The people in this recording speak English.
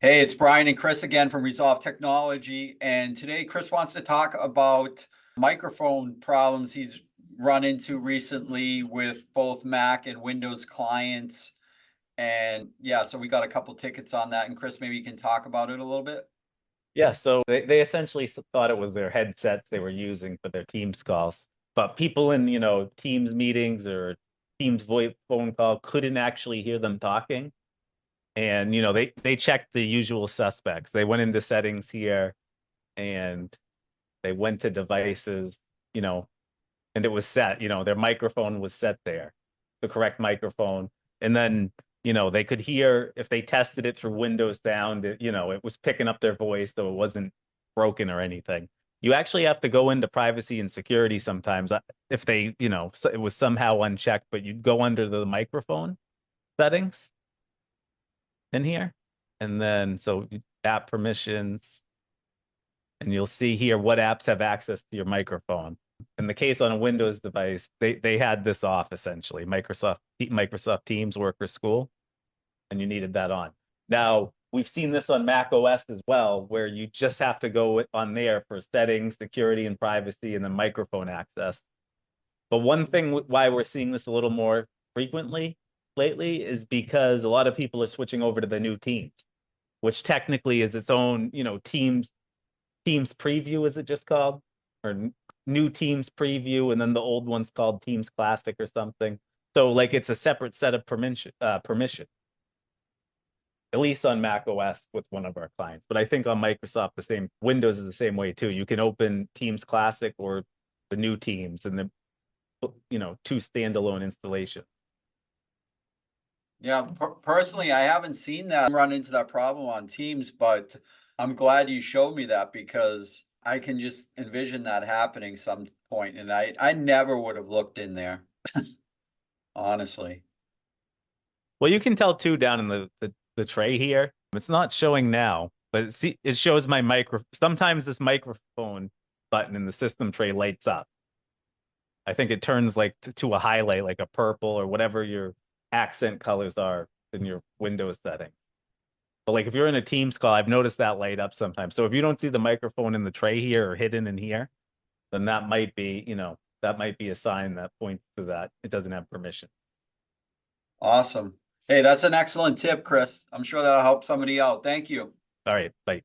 Hey, it's Brian and Chris again from Resolve Technology. And today, Chris wants to talk about microphone problems he's run into recently with both Mac and Windows clients. And yeah, so we got a couple tickets on that. And Chris, maybe you can talk about it a little bit. Yeah, so they essentially thought it was their headsets they were using for their Teams calls. But people in, Teams meetings or Teams voice phone call couldn't actually hear them talking. And, they checked the usual suspects. They went into settings here and they went to devices, you know, and it was set, their microphone was set there, the correct microphone. And then, they could hear if they tested it through Windows down, that, it was picking up their voice, so it wasn't broken or anything. You actually have to go into privacy and security sometimes if they, it was somehow unchecked, but you'd go under the microphone settings in here. And then, so app permissions, and you'll see here what apps have access to your microphone. In the case on a Windows device, they had this off essentially. Microsoft Teams Worker School, and you needed that on. Now we've seen this on Mac OS as well, where you just have to go on there for settings, security, and privacy, and then microphone access. But one thing why we're seeing this a little more frequently lately is because a lot of people are switching over to the new Teams, which technically is its own, Teams preview, is it just called? Or new Teams preview, and then the old one's called Teams Classic or something. So like it's a separate set of permission, at least on Mac OS with one of our clients. But I think on Microsoft, the same Windows is the same way too. You can open Teams Classic or the new Teams, and then two standalone installations. Yeah, personally, I haven't seen that run into that problem on Teams, but I'm glad you showed me that because I can just envision that happening some point. And I never would have looked in there, honestly. Well, you can tell too down in the tray here. It's not showing now, but see, it shows my micro. Sometimes this microphone button in the system tray lights up. I think it turns like to a highlight, like a purple or whatever your accent colors are in your Windows settings. But like if you're in a Teams call, I've noticed that light up sometimes. So if you don't see the microphone in the tray here or hidden in here, then that might be, that might be a sign that points to that it doesn't have permission. Awesome. Hey, that's an excellent tip, Chris. I'm sure that'll help somebody out. Thank you. All right, bye.